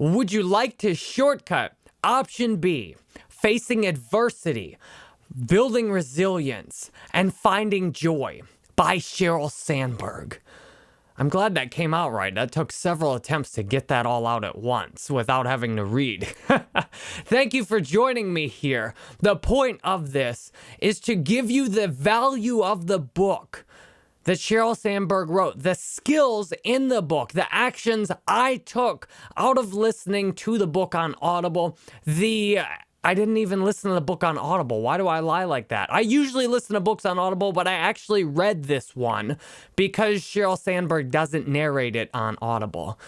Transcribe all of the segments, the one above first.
Would you like to shortcut? Option B, facing adversity, building resilience, and finding joy by Sheryl Sandberg. I'm glad that came out right. That took several attempts to get that all out at once without having to read. Thank you for joining me here. The point of this is to give you the value of the book that Sheryl Sandberg wrote, the skills in the book, the actions I took out of listening to the book on Audible. I didn't even listen to the book on Audible. Why do I lie like that? I usually listen to books on Audible, but I actually read this one because Sheryl Sandberg doesn't narrate it on Audible.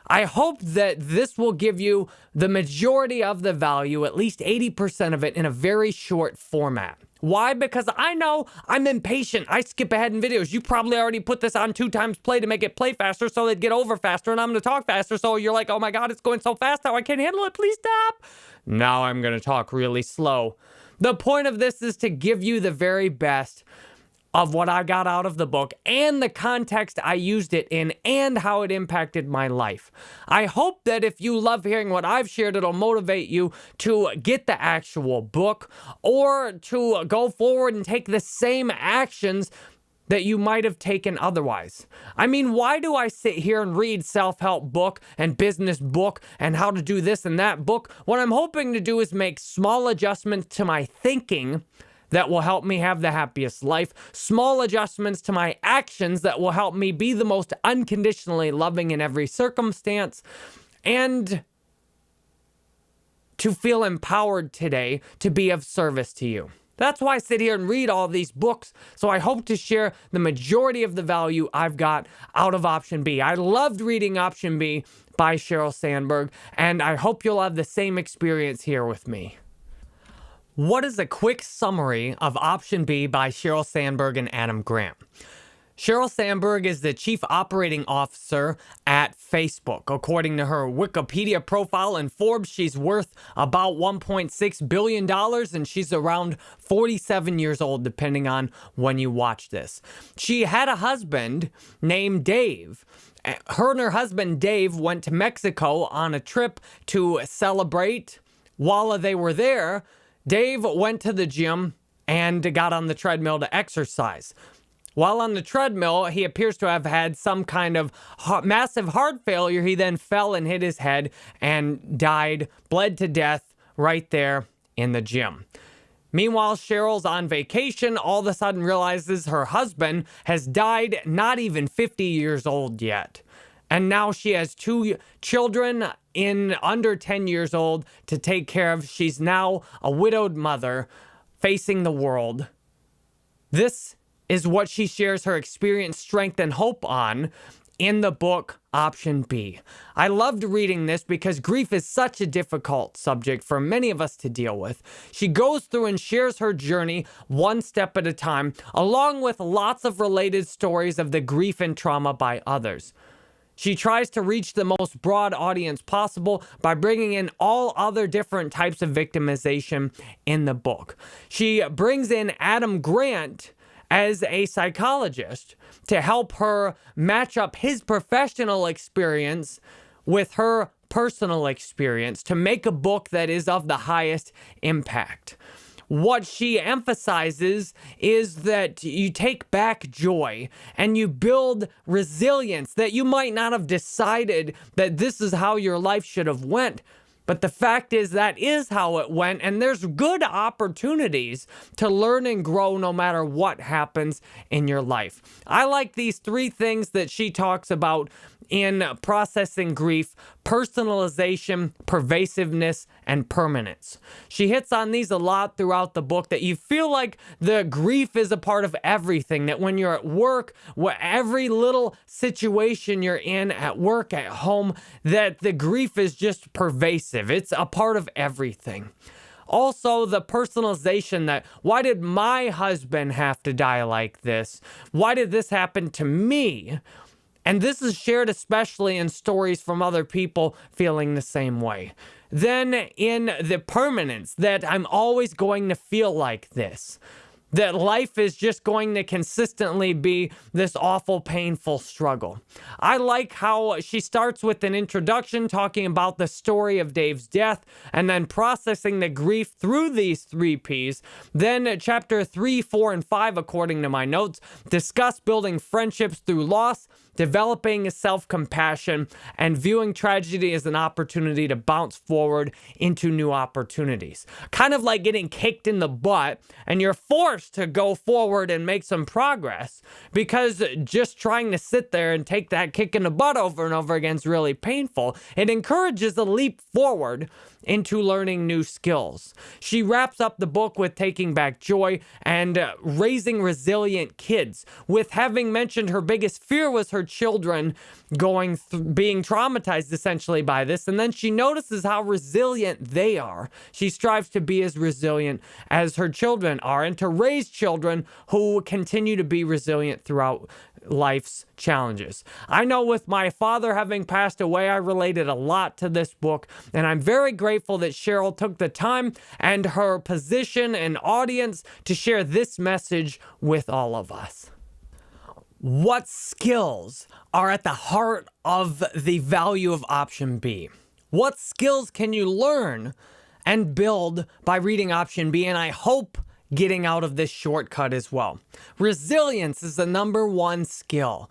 I hope that this will give you the majority of the value, at least 80% of it, in a very short format. Why? Because I know I'm impatient. I skip ahead in videos. You probably already put this on 2x play to make it play faster so they'd get over faster, and I'm going to talk faster, so you're like, oh my God, it's going so fast now, I can't handle it, please stop. Now I'm going to talk really slow. The point of this is to give you the very best of what I got out of the book and the context I used it in and how it impacted my life. I hope that if you love hearing what I've shared, it'll motivate you to get the actual book or to go forward and take the same actions that you might have taken otherwise. I mean, why do I sit here and read self-help book and business book and how to do this and that book? What I'm hoping to do is make small adjustments to my thinking that will help me have the happiest life, small adjustments to my actions that will help me be the most unconditionally loving in every circumstance, and to feel empowered today to be of service to you. That's why I sit here and read all these books, so I hope to share the majority of the value I've got out of Option B. I loved reading Option B by Sheryl Sandberg, and I hope you'll have the same experience here with me. What is a quick summary of Option B by Sheryl Sandberg and Adam Grant? Sheryl Sandberg is the Chief Operating Officer at Facebook. According to her Wikipedia profile in Forbes, she's worth about $1.6 billion, and she's around 47 years old, depending on when you watch this. She had a husband named Dave. Her and her husband, Dave, went to Mexico on a trip to celebrate. While they were there, Dave went to the gym and got on the treadmill to exercise. While on the treadmill, he appears to have had some kind of massive heart failure. He then fell and hit his head and died, bled to death right there in the gym. Meanwhile, Sheryl's on vacation, all of a sudden realizes her husband has died, not even 50 years old yet. And now she has 2 children in under 10 years old to take care of. She's now a widowed mother facing the world. This is what she shares her experience, strength, and hope on in the book Option B. I loved reading this because grief is such a difficult subject for many of us to deal with. She goes through and shares her journey one step at a time, along with lots of related stories of the grief and trauma by others. She tries to reach the most broad audience possible by bringing in all other different types of victimization in the book. She brings in Adam Grant as a psychologist to help her match up his professional experience with her personal experience to make a book that is of the highest impact. What she emphasizes is that you take back joy and you build resilience, that you might not have decided that this is how your life should have went. But the fact is that is how it went, and there's good opportunities to learn and grow no matter what happens in your life. I like these 3 things that she talks about in processing grief: personalization, pervasiveness, and permanence. She hits on these a lot throughout the book, that you feel like the grief is a part of everything, that when you're at work, every little situation you're in at work, at home, that the grief is just pervasive. It's a part of everything. Also, the personalization, that why did my husband have to die like this? Why did this happen to me? And this is shared especially in stories from other people feeling the same way. Then in the permanence, that I'm always going to feel like this. that life is just going to consistently be this awful, painful struggle. I like how she starts with an introduction talking about the story of Dave's death and then processing the grief through these 3 Ps. Then chapter 3, 4, and 5, according to my notes, discuss building friendships through loss, developing self-compassion, and viewing tragedy as an opportunity to bounce forward into new opportunities. Kind of like getting kicked in the butt, and you're forced to go forward and make some progress, because just trying to sit there and take that kick in the butt over and over again is really painful. It encourages a leap forward into learning new skills. She wraps up the book with taking back joy and raising resilient kids, with having mentioned her biggest fear was her children being traumatized essentially by this, and then she notices how resilient they are. She strives to be as resilient as her children are and to raise children who continue to be resilient throughout life's challenges. I know with my father having passed away, I related a lot to this book, and I'm very grateful that Sheryl took the time and her position and audience to share this message with all of us. What skills are at the heart of the value of option B? What skills can you learn and build by reading option B? And I hope getting out of this shortcut as well. Resilience is the #1 skill.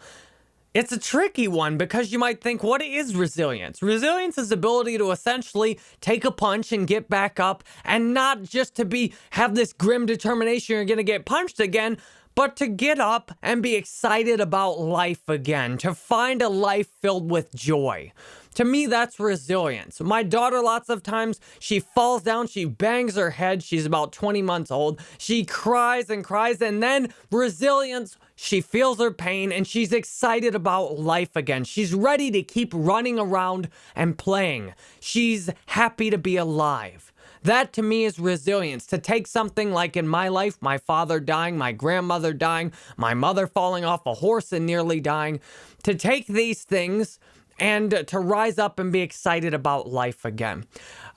It's a tricky one because you might think, what is resilience? Resilience is the ability to essentially take a punch and get back up, and not just to have this grim determination you're going to get punched again, but to get up and be excited about life again, to find a life filled with joy. To me, that's resilience. My daughter, lots of times, she falls down, she bangs her head. She's about 20 months old. She cries and cries, and then resilience, she feels her pain, and she's excited about life again. She's ready to keep running around and playing. She's happy to be alive. That to me is resilience. To take something like in my life, my father dying, my grandmother dying, my mother falling off a horse and nearly dying, to take these things and to rise up and be excited about life again.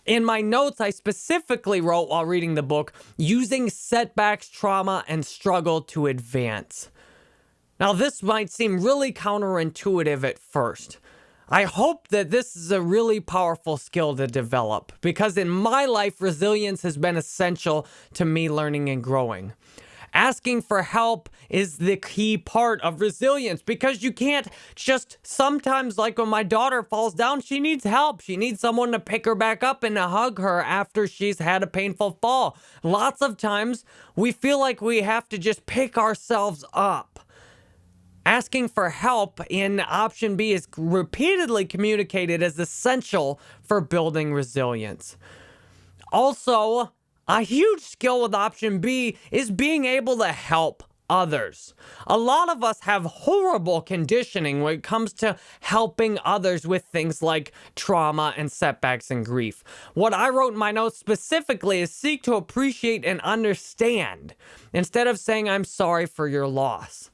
In my notes, I specifically wrote while reading the book, using setbacks, trauma, and struggle to advance. Now, this might seem really counterintuitive at first. I hope that this is a really powerful skill to develop, because in my life, resilience has been essential to me learning and growing. Asking for help is the key part of resilience, because you can't just sometimes, like when my daughter falls down, she needs help. She needs someone to pick her back up and to hug her after she's had a painful fall. Lots of times we feel like we have to just pick ourselves up. Asking for help in option B is repeatedly communicated as essential for building resilience. Also, a huge skill with option B is being able to help others. A lot of us have horrible conditioning when it comes to helping others with things like trauma and setbacks and grief. What I wrote in my notes specifically is seek to appreciate and understand instead of saying, I'm sorry for your loss.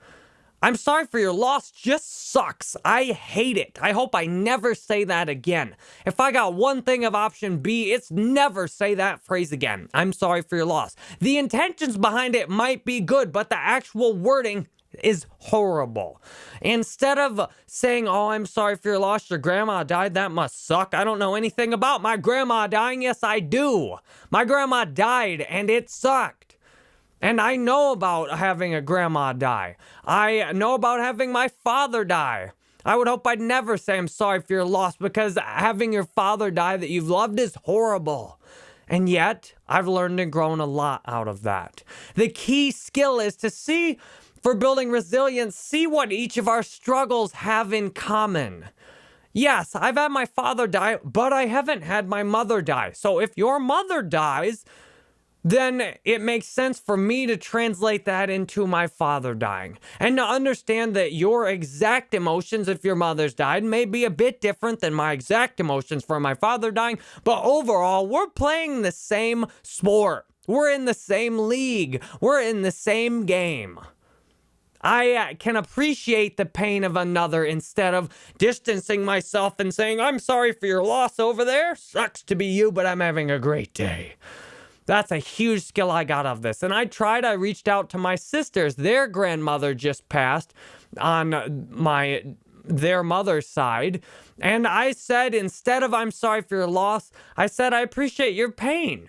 I'm sorry for your loss just sucks. I hate it. I hope I never say that again. If I got one thing of option B, it's never say that phrase again. I'm sorry for your loss. The intentions behind it might be good, but the actual wording is horrible. Instead of saying, oh, I'm sorry for your loss, your grandma died, that must suck. I don't know anything about my grandma dying. Yes, I do. My grandma died and it sucked. And I know about having a grandma die. I know about having my father die. I would hope I'd never say I'm sorry for your loss, because having your father die that you've loved is horrible. And yet, I've learned and grown a lot out of that. The key skill is to see, for building resilience, see what each of our struggles have in common. Yes, I've had my father die, but I haven't had my mother die. So if your mother dies, then it makes sense for me to translate that into my father dying. And to understand that your exact emotions, if your mother's died, may be a bit different than my exact emotions for my father dying. But overall, we're playing the same sport. We're in the same league. We're in the same game. I can appreciate the pain of another instead of distancing myself and saying, I'm sorry for your loss over there. Sucks to be you, but I'm having a great day. That's a huge skill I got of this. And I reached out to my sisters. Their grandmother just passed on their mother's side. And I said, instead of "I'm sorry for your loss," I said, "I appreciate your pain."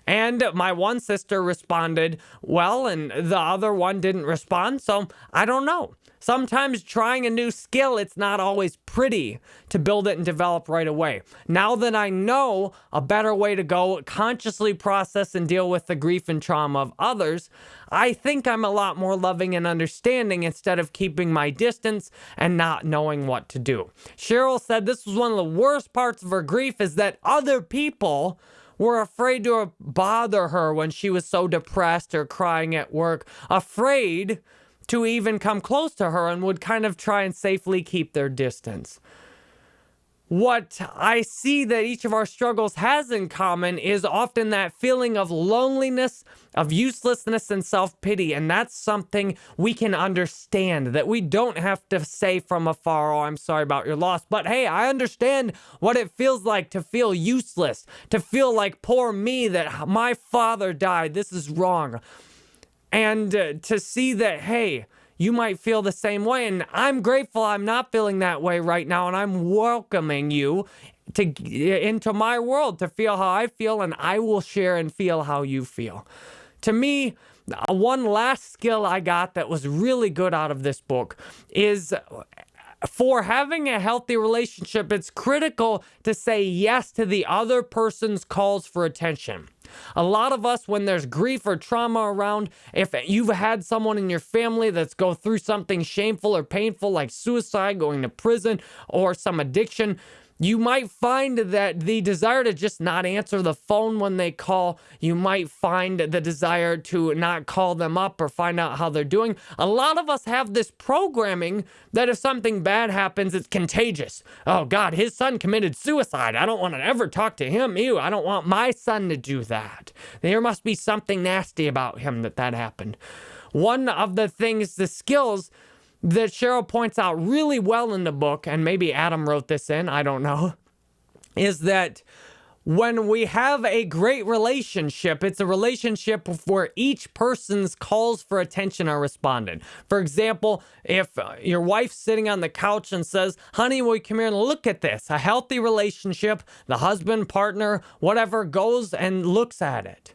And my one sister responded well, and the other one didn't respond. So I don't know. Sometimes trying a new skill, it's not always pretty to build it and develop right away. Now that I know a better way to go consciously process and deal with the grief and trauma of others, I think I'm a lot more loving and understanding instead of keeping my distance and not knowing what to do. Sheryl said this was one of the worst parts of her grief, is that other people were afraid to bother her when she was so depressed or crying at work, afraid to even come close to her, and would kind of try and safely keep their distance. What I see that each of our struggles has in common is often that feeling of loneliness, of uselessness, and self-pity. And that's something we can understand, that we don't have to say from afar, "Oh, I'm sorry about your loss." But hey, I understand what it feels like to feel useless, to feel like, poor me, that my father died. This is wrong. And to see that, hey, you might feel the same way. And I'm grateful I'm not feeling that way right now. And I'm welcoming you into my world to feel how I feel. And I will share and feel how you feel. To me, one last skill I got that was really good out of this book is, for having a healthy relationship, it's critical to say yes to the other person's calls for attention. A lot of us, when there's grief or trauma around, if you've had someone in your family that's go through something shameful or painful like suicide, going to prison, or some addiction, you might find that the desire to just not answer the phone when they call, you might find the desire to not call them up or find out how they're doing. A lot of us have this programming that if something bad happens, it's contagious. "Oh God, his son committed suicide. I don't want to ever talk to him. Ew, I don't want my son to do that. There must be something nasty about him that happened." One of the things, the skills that Sheryl points out really well in the book, and maybe Adam wrote this in, I don't know, is that when we have a great relationship, it's a relationship where each person's calls for attention are responded. For example, if your wife's sitting on the couch and says, "Honey, will you come here and look at this?" A healthy relationship, the husband, partner, whatever, goes and looks at it.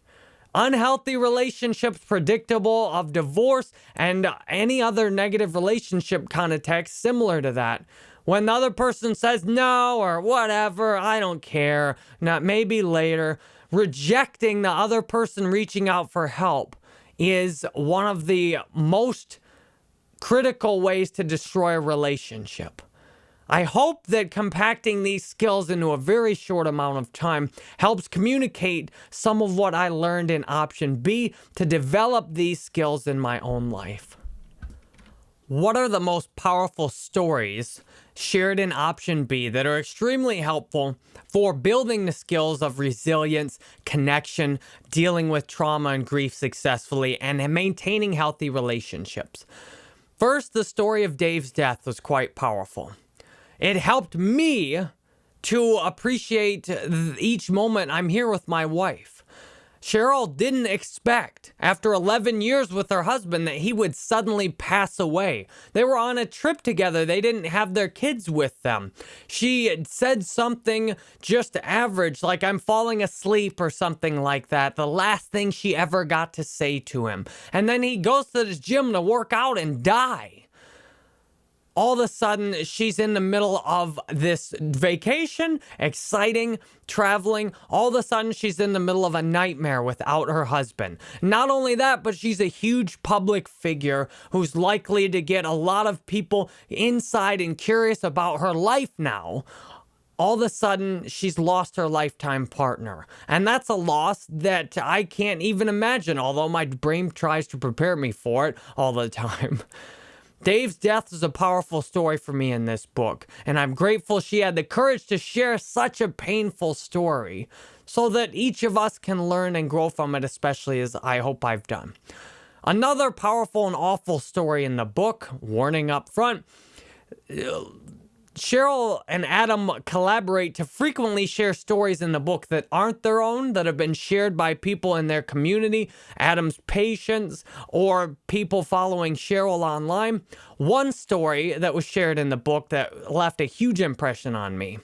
Unhealthy relationships, predictable, of divorce and any other negative relationship kind of text similar to that. When the other person says no or whatever, "I don't care, not maybe later," rejecting the other person reaching out for help is one of the most critical ways to destroy a relationship. I hope that compacting these skills into a very short amount of time helps communicate some of what I learned in option B to develop these skills in my own life. What are the most powerful stories shared in option B that are extremely helpful for building the skills of resilience, connection, dealing with trauma and grief successfully, and maintaining healthy relationships? First, the story of Dave's death was quite powerful. It helped me to appreciate each moment I'm here with my wife. Sheryl didn't expect, after 11 years with her husband, that he would suddenly pass away. They were on a trip together. They didn't have their kids with them. She had said something just average, like "I'm falling asleep" or something like that. The last thing she ever got to say to him. And then he goes to the gym to work out and die. All of a sudden, she's in the middle of this vacation, exciting, traveling. All of a sudden, she's in the middle of a nightmare without her husband. Not only that, but she's a huge public figure who's likely to get a lot of people inside and curious about her life now. All of a sudden, she's lost her lifetime partner. And that's a loss that I can't even imagine, although my brain tries to prepare me for it all the time. Dave's death is a powerful story for me in this book, and I'm grateful she had the courage to share such a painful story so that each of us can learn and grow from it, especially as I hope I've done. Another powerful and awful story in the book, warning up front, Sheryl and Adam collaborate to frequently share stories in the book that aren't their own, that have been shared by people in their community, Adam's patients, or people following Sheryl online. One story that was shared in the book that left a huge impression on me.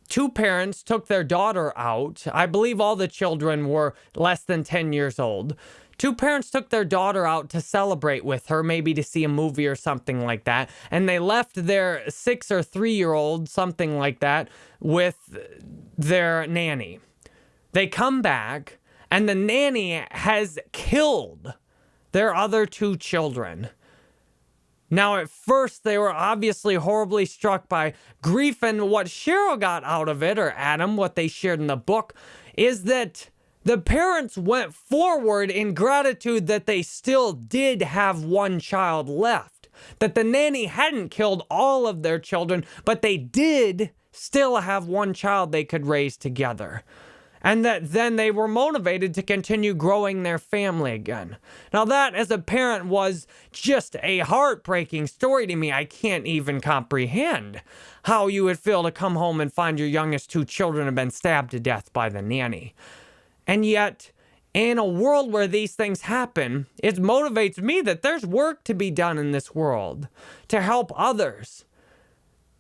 Two parents took their daughter out. I believe all the children were less than 10 years old. Two parents took their daughter out to celebrate with her, maybe to see a movie or something like that. And they left their 6 or 3-year-old, something like that, with their nanny. They come back, and the nanny has killed their other 2 children. Now, at first, they were obviously horribly struck by grief, and what Sheryl got out of it, or Adam, what they shared in the book, is that the parents went forward in gratitude that they still did have one child left. That the nanny hadn't killed all of their children, but they did still have one child they could raise together. And that then they were motivated to continue growing their family again. Now that, as a parent, was just a heartbreaking story to me. I can't even comprehend how you would feel to come home and find your youngest 2 children have been stabbed to death by the nanny. And yet, in a world where these things happen, it motivates me that there's work to be done in this world to help others.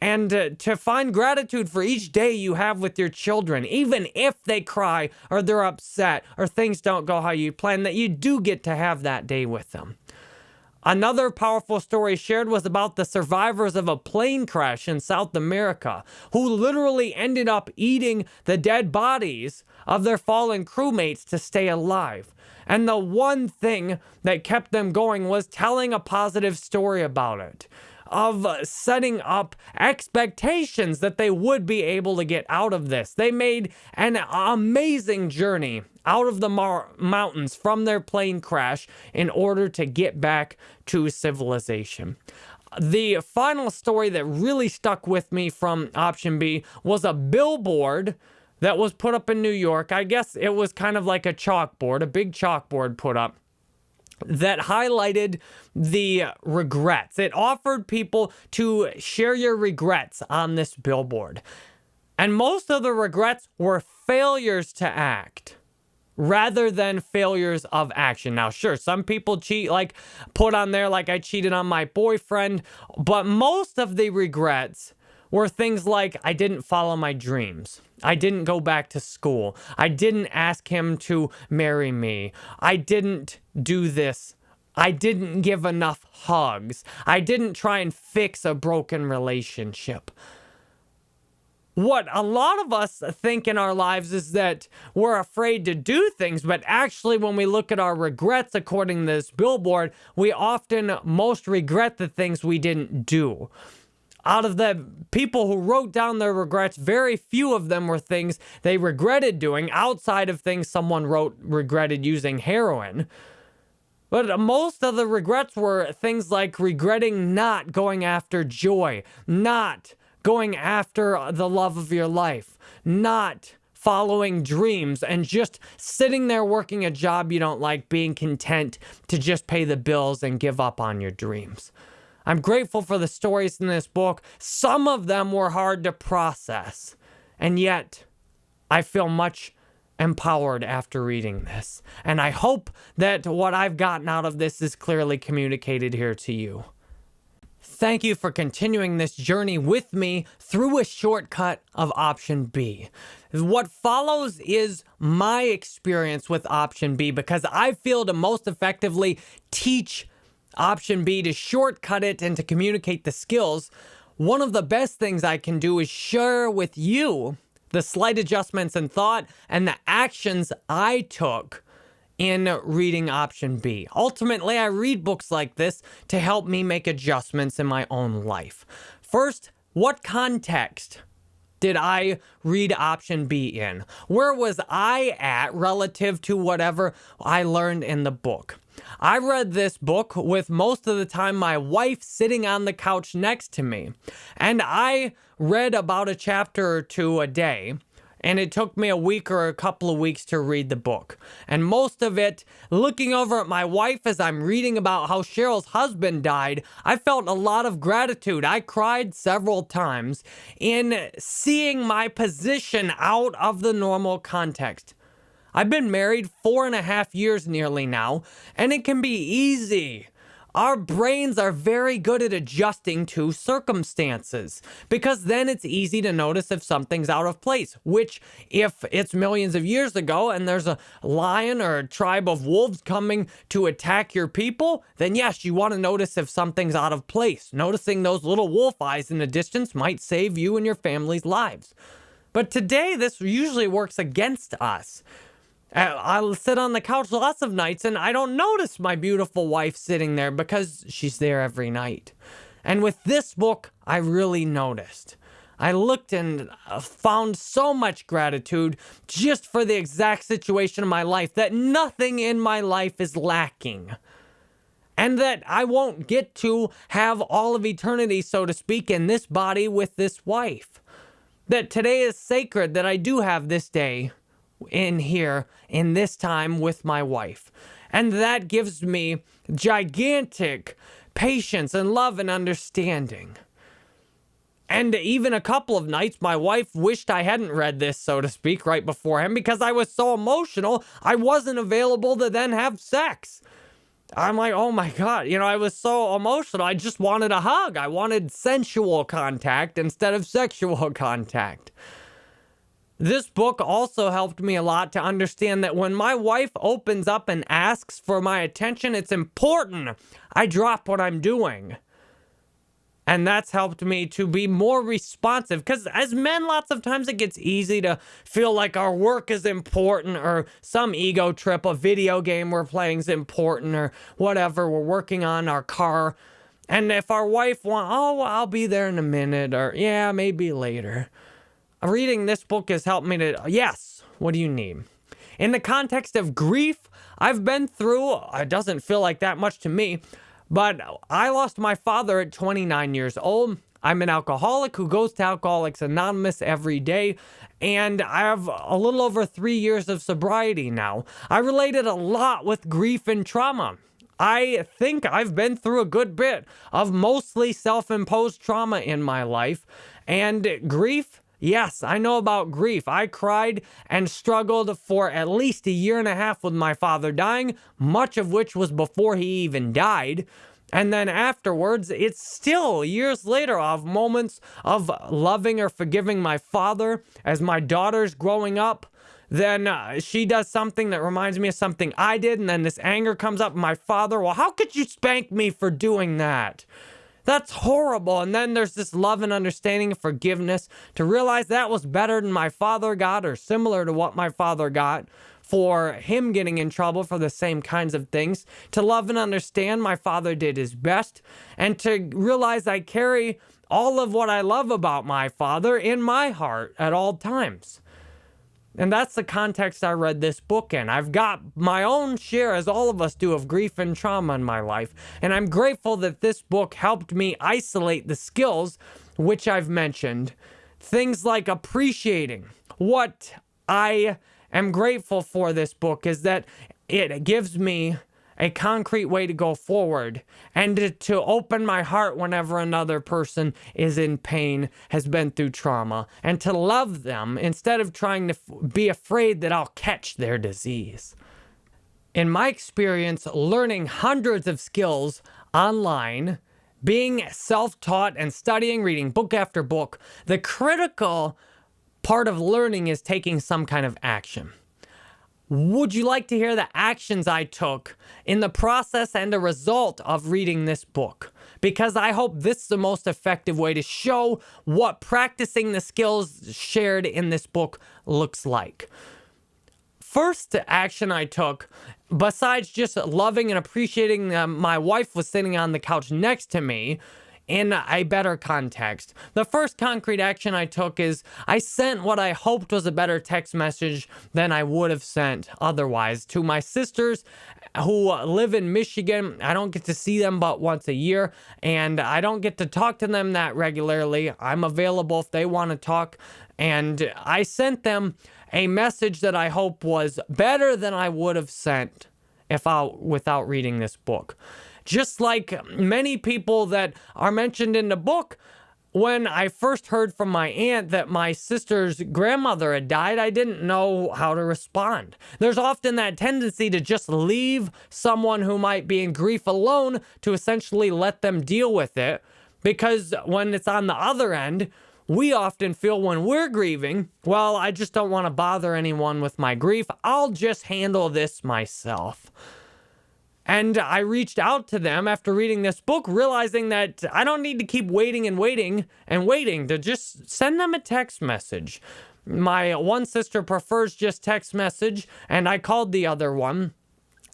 And to find gratitude for each day you have with your children, even if they cry or they're upset or things don't go how you planned, that you do get to have that day with them. Another powerful story shared was about the survivors of a plane crash in South America who literally ended up eating the dead bodies of their fallen crewmates to stay alive. And the one thing that kept them going was telling a positive story about it, of setting up expectations that they would be able to get out of this. They made an amazing journey out of the mountains from their plane crash in order to get back to civilization. The final story that really stuck with me from option B was a billboard that was put up in New York. I guess it was kind of like a chalkboard, a big chalkboard put up, that highlighted the regrets. It offered people to share your regrets on this billboard. And most of the regrets were failures to act rather than failures of action. Now, sure, some people cheat, like put on there like I cheated on my boyfriend, but most of the regrets were things like I didn't follow my dreams. I didn't go back to school. I didn't ask him to marry me. I didn't do this. I didn't give enough hugs. I didn't try and fix a broken relationship. What a lot of us think in our lives is that we're afraid to do things, but actually when we look at our regrets, according to this billboard, we often most regret the things we didn't do. Out of the people who wrote down their regrets, very few of them were things they regretted doing outside of things someone wrote regretted using heroin. But most of the regrets were things like regretting not going after joy, not going after the love of your life, not following dreams, and just sitting there working a job you don't like, being content to just pay the bills and give up on your dreams. I'm grateful for the stories in this book. Some of them were hard to process, and yet I feel much empowered after reading this. And I hope that what I've gotten out of this is clearly communicated here to you. Thank you for continuing this journey with me through a shortcut of option B. What follows is my experience with option B because I feel to most effectively teach option B, to shortcut it and to communicate the skills. One of the best things I can do is share with you the slight adjustments in thought and the actions I took in reading option B. Ultimately, I read books like this to help me make adjustments in my own life. First, what context did I read option B in? Where was I at relative to whatever I learned in the book? I read this book with most of the time my wife sitting on the couch next to me. And I read about a chapter or two a day. And it took me a week or a couple of weeks to read the book. And most of it, looking over at my wife as I'm reading about how Sheryl's husband died, I felt a lot of gratitude. I cried several times in seeing my position out of the normal context. I've been married 4.5 years nearly now, and it can be easy. Our brains are very good at adjusting to circumstances because then it's easy to notice if something's out of place, which if it's millions of years ago and there's a lion or a tribe of wolves coming to attack your people, then yes, you want to notice if something's out of place. Noticing those little wolf eyes in the distance might save you and your family's lives. But today, this usually works against us. I'll sit on the couch lots of nights and I don't notice my beautiful wife sitting there because she's there every night. And with this book, I really noticed. I looked and found so much gratitude just for the exact situation of my life, that nothing in my life is lacking. And that I won't get to have all of eternity, so to speak, in this body with this wife. That today is sacred, that I do have this day in here in this time with my wife. And that gives me gigantic patience and love and understanding. And even a couple of nights, my wife wished I hadn't read this, so to speak, right beforehand because I was so emotional, I wasn't available to then have sex. I'm like, oh my God, I was so emotional. I just wanted a hug. I wanted sensual contact instead of sexual contact. This book also helped me a lot to understand that when my wife opens up and asks for my attention, it's important I drop what I'm doing. And that's helped me to be more responsive. Because as men, lots of times it gets easy to feel like our work is important or some ego trip, a video game we're playing is important or whatever we're working on, our car. And if our wife wants, oh, well, I'll be there in a minute or yeah, maybe later. Reading this book has helped me to, yes, what do you need? In the context of grief, I've been through, it doesn't feel like that much to me, but I lost my father at 29 years old. I'm an alcoholic who goes to Alcoholics Anonymous every day, and I have a little over 3 years of sobriety now. I related a lot with grief and trauma. I think I've been through a good bit of mostly self-imposed trauma in my life, and grief. Yes, I know about grief. I cried and struggled for at least 1.5 years with my father dying, much of which was before he even died. And then afterwards, it's still years later of moments of loving or forgiving my father as my daughter's growing up. Then she does something that reminds me of something I did, and then this anger comes up. My father, well, how could you spank me for doing that? That's horrible. And then there's this love and understanding and forgiveness to realize that was better than my father got or similar to what my father got for him getting in trouble for the same kinds of things. To love and understand my father did his best and to realize I carry all of what I love about my father in my heart at all times. And that's the context I read this book in. I've got my own share, as all of us do, of grief and trauma in my life. And I'm grateful that this book helped me isolate the skills which I've mentioned. Things like appreciating. What I am grateful for this book is that it gives me a concrete way to go forward and to open my heart whenever another person is in pain, has been through trauma, and to love them instead of trying to be afraid that I'll catch their disease. In my experience, learning hundreds of skills online, being self-taught and studying, reading book after book, the critical part of learning is taking some kind of action. Would you like to hear the actions I took in the process and the result of reading this book? Because I hope this is the most effective way to show what practicing the skills shared in this book looks like. First action I took, besides just loving and appreciating my wife was sitting on the couch next to me, in a better context. The first concrete action I took is I sent what I hoped was a better text message than I would have sent otherwise to my sisters who live in Michigan. I don't get to see them but once a year, and I don't get to talk to them that regularly. I'm available if they want to talk, and I sent them a message that I hope was better than I would have sent without reading this book. Just like many people that are mentioned in the book, when I first heard from my aunt that my sister's grandmother had died, I didn't know how to respond. There's often that tendency to just leave someone who might be in grief alone to essentially let them deal with it, because when it's on the other end, we often feel when we're grieving, well, I just don't want to bother anyone with my grief. I'll just handle this myself. And I reached out to them after reading this book, realizing that I don't need to keep waiting and waiting and waiting, to just send them a text message. My one sister prefers just text message, and I called the other one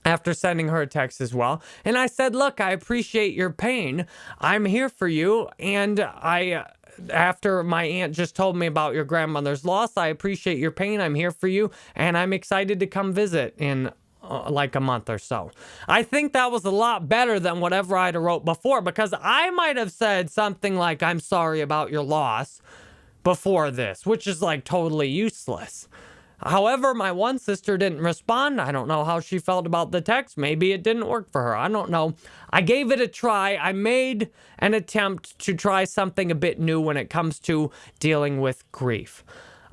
after sending her a text as well. And I said, look, I appreciate your pain. I'm here for you. And after my aunt just told me about your grandmother's loss, I appreciate your pain. I'm here for you. And I'm excited to come visit in like a month or so. I think that was a lot better than whatever I'd wrote before, because I might have said something like, I'm sorry about your loss before this, which is like totally useless. However, my one sister didn't respond. I don't know how she felt about the text. Maybe it didn't work for her. I don't know. I gave it a try. I made an attempt to try something a bit new when it comes to dealing with grief.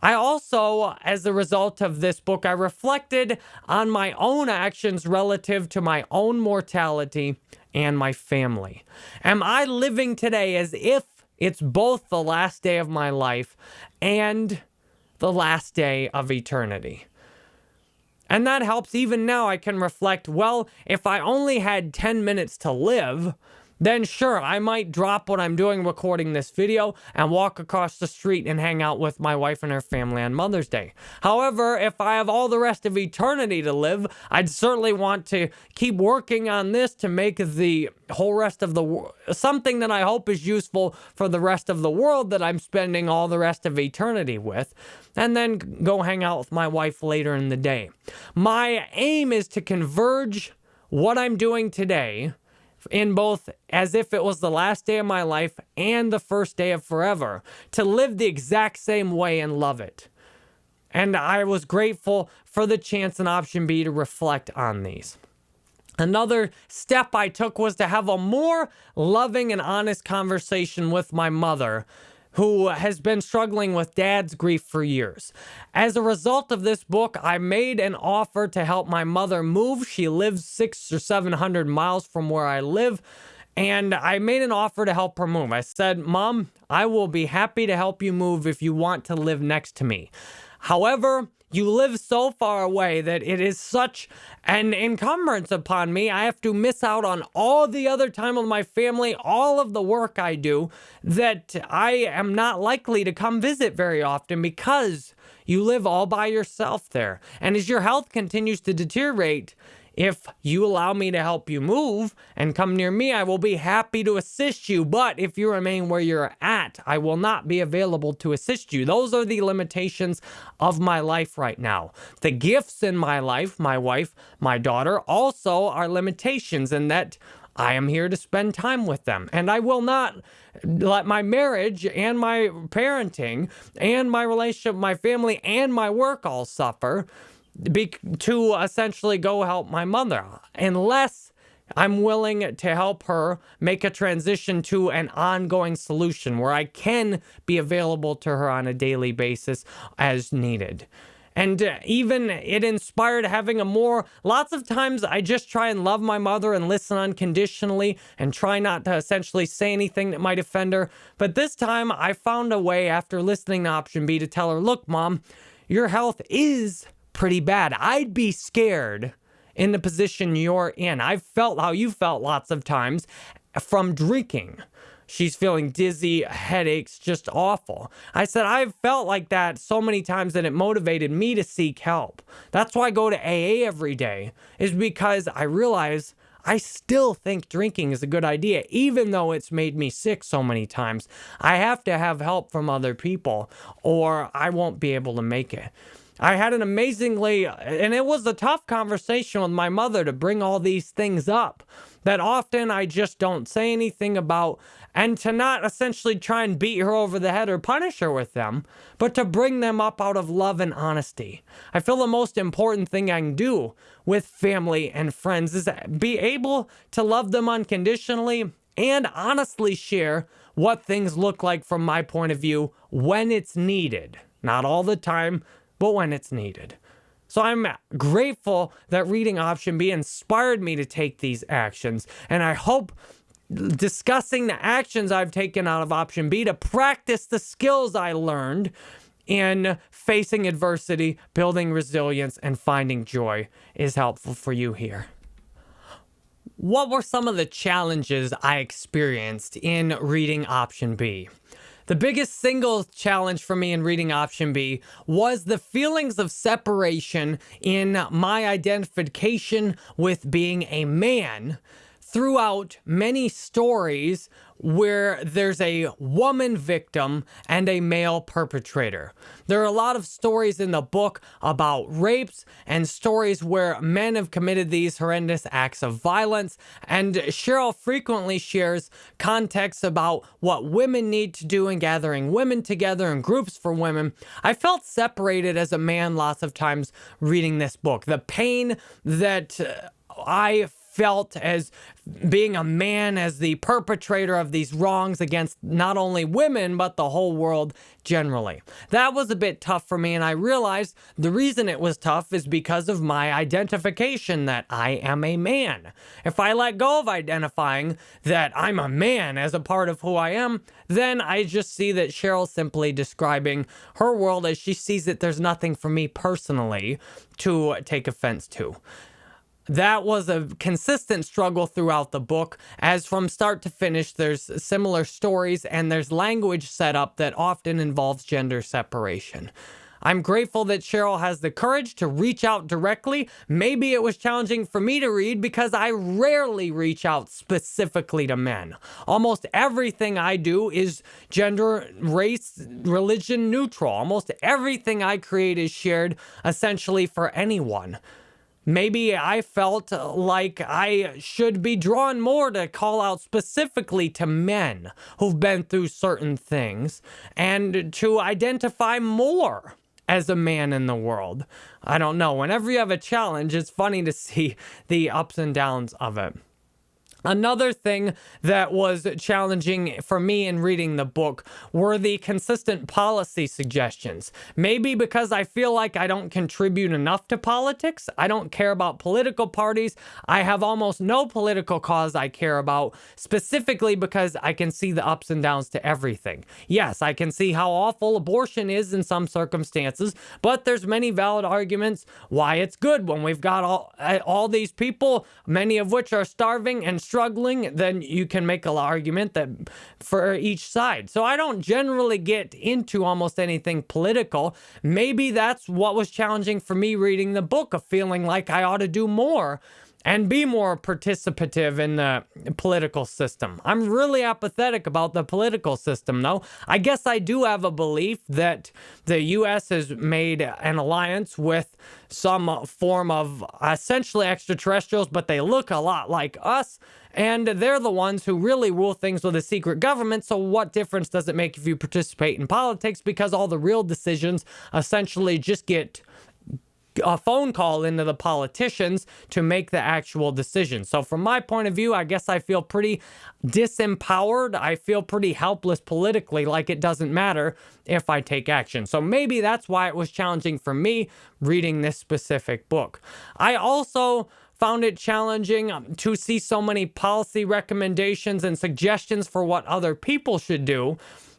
I also, as a result of this book, I reflected on my own actions relative to my own mortality and my family. Am I living today as if it's both the last day of my life and the last day of eternity? And that helps. Even now I can reflect, well, if I only had 10 minutes to live, then sure, I might drop what I'm doing recording this video and walk across the street and hang out with my wife and her family on Mother's Day. However, if I have all the rest of eternity to live, I'd certainly want to keep working on this to make the whole rest of the world something that I hope is useful for the rest of the world that I'm spending all the rest of eternity with, and then go hang out with my wife later in the day. My aim is to converge what I'm doing today in both as if it was the last day of my life and the first day of forever, to live the exact same way and love it. And I was grateful for the chance in option B to reflect on these. Another step I took was to have a more loving and honest conversation with my mother, who has been struggling with dad's grief for years. As a result of this book, I made an offer to help my mother move. She lives 600 or 700 miles from where I live, and I made an offer to help her move. I said, Mom, I will be happy to help you move if you want to live next to me. However, you live so far away that it is such an encumbrance upon me. I have to miss out on all the other time with my family, all of the work I do, that I am not likely to come visit very often because you live all by yourself there. And as your health continues to deteriorate, if you allow me to help you move and come near me, I will be happy to assist you. But if you remain where you're at, I will not be available to assist you. Those are the limitations of my life right now. The gifts in my life, my wife, my daughter, also are limitations in that I am here to spend time with them. And I will not let my marriage and my parenting and my relationship with my family and my work all suffer to essentially go help my mother, unless I'm willing to help her make a transition to an ongoing solution where I can be available to her on a daily basis as needed. And even it inspired having lots of times I just try and love my mother and listen unconditionally and try not to essentially say anything that might offend her. But this time I found a way after listening to option B to tell her, look, Mom, your health is pretty bad. I'd be scared in the position you're in. I've felt how you felt lots of times from drinking. She's feeling dizzy, headaches, just awful. I said, I've felt like that so many times that it motivated me to seek help. That's why I go to AA every day, is because I realize I still think drinking is a good idea, even though it's made me sick so many times. I have to have help from other people, or I won't be able to make it. I had an and it was a tough conversation with my mother to bring all these things up that often I just don't say anything about, and to not essentially try and beat her over the head or punish her with them, but to bring them up out of love and honesty. I feel the most important thing I can do with family and friends is be able to love them unconditionally and honestly share what things look like from my point of view when it's needed. Not all the time, but when it's needed. So I'm grateful that reading Option B inspired me to take these actions, and I hope discussing the actions I've taken out of Option B to practice the skills I learned in facing adversity, building resilience, and finding joy is helpful for you here. What were some of the challenges I experienced in reading Option B? The biggest single challenge for me in reading Option B was the feelings of separation in my identification with being a man throughout many stories where there's a woman victim and a male perpetrator. There are a lot of stories in the book about rapes and stories where men have committed these horrendous acts of violence, and Sheryl frequently shares context about what women need to do in gathering women together in groups for women. I felt separated as a man lots of times reading this book. The pain that I felt as being a man, as the perpetrator of these wrongs against not only women, but the whole world generally. That was a bit tough for me, and I realized the reason it was tough is because of my identification that I am a man. If I let go of identifying that I'm a man as a part of who I am, then I just see that Sheryl's simply describing her world as she sees it. There's nothing for me personally to take offense to. That was a consistent struggle throughout the book, as from start to finish, there's similar stories and there's language set up that often involves gender separation. I'm grateful that Sheryl has the courage to reach out directly. Maybe it was challenging for me to read because I rarely reach out specifically to men. Almost everything I do is gender, race, religion neutral. Almost everything I create is shared essentially for anyone. Maybe I felt like I should be drawn more to call out specifically to men who've been through certain things and to identify more as a man in the world. I don't know. Whenever you have a challenge, it's funny to see the ups and downs of it. Another thing that was challenging for me in reading the book were the consistent policy suggestions. Maybe because I feel like I don't contribute enough to politics. I don't care about political parties. I have almost no political cause I care about, specifically because I can see the ups and downs to everything. Yes, I can see how awful abortion is in some circumstances, but there's many valid arguments why it's good when we've got all these people, many of which are starving and struggling. Then you can make an argument that for each side. So I don't generally get into almost anything political. Maybe that's what was challenging for me reading the book, of feeling like I ought to do more and be more participative in the political system. I'm really apathetic about the political system, though. I guess I do have a belief that the U.S. has made an alliance with some form of essentially extraterrestrials, but they look a lot like us, and they're the ones who really rule things with a secret government. So what difference does it make if you participate in politics? Because all the real decisions essentially just get a phone call into the politicians to make the actual decision. So from my point of view, I guess I feel pretty disempowered. I feel pretty helpless politically, like it doesn't matter if I take action. So maybe that's why it was challenging for me reading this specific book. I also found it challenging to see so many policy recommendations and suggestions for what other people should do.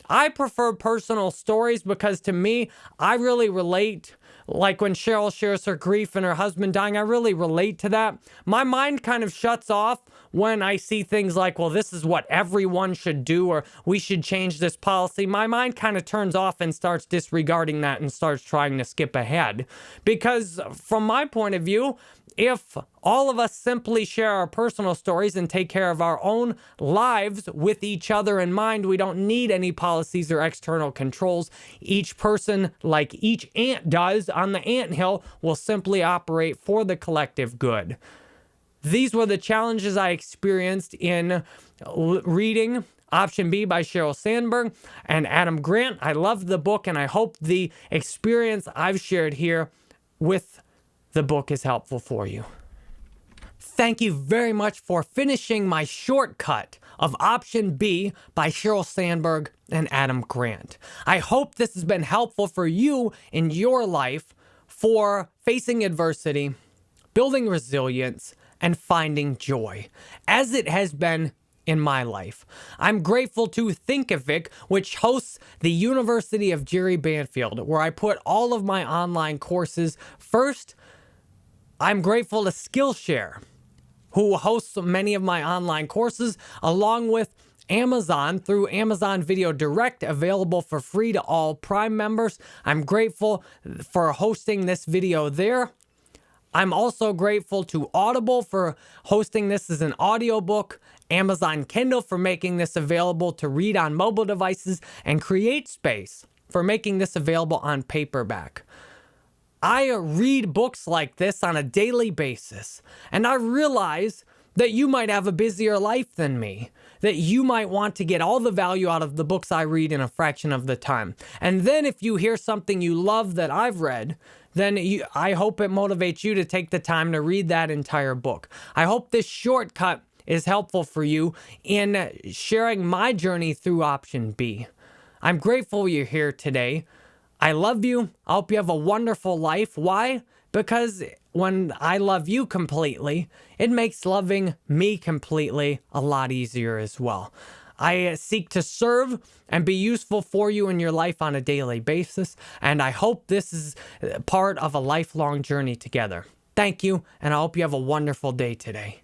I prefer personal stories because to me, I really relate. Like when Sheryl shares her grief and her husband dying, I really relate to that. My mind kind of shuts off when I see things like, well, this is what everyone should do, or we should change this policy. My mind kind of turns off and starts disregarding that and starts trying to skip ahead. Because from my point of view, if All of us simply share our personal stories and take care of our own lives with each other in mind. We don't need any policies or external controls. Each person, like each ant does on the anthill, will simply operate for the collective good. These were the challenges I experienced in reading Option B by Sheryl Sandberg and Adam Grant. I loved the book, and I hope the experience I've shared here with the book is helpful for you. Thank you very much for finishing my shortcut of Option B by Sheryl Sandberg and Adam Grant. I hope this has been helpful for you in your life for facing adversity, building resilience, and finding joy, as it has been in my life. I'm grateful to Thinkific, which hosts the University of Jerry Banfield, where I put all of my online courses. First, I'm grateful to Skillshare, who hosts many of my online courses, along with Amazon through Amazon Video Direct, available for free to all Prime members. I'm grateful for hosting this video there. I'm also grateful to Audible for hosting this as an audiobook, Amazon Kindle for making this available to read on mobile devices, and CreateSpace for making this available on paperback. I read books like this on a daily basis, and I realize that you might have a busier life than me, that you might want to get all the value out of the books I read in a fraction of the time. And then if you hear something you love that I've read, then I hope it motivates you to take the time to read that entire book. I hope this shortcut is helpful for you in sharing my journey through Option B. I'm grateful you're here today. I love you. I hope you have a wonderful life. Why? Because when I love you completely, it makes loving me completely a lot easier as well. I seek to serve and be useful for you in your life on a daily basis, and I hope this is part of a lifelong journey together. Thank you, and I hope you have a wonderful day today.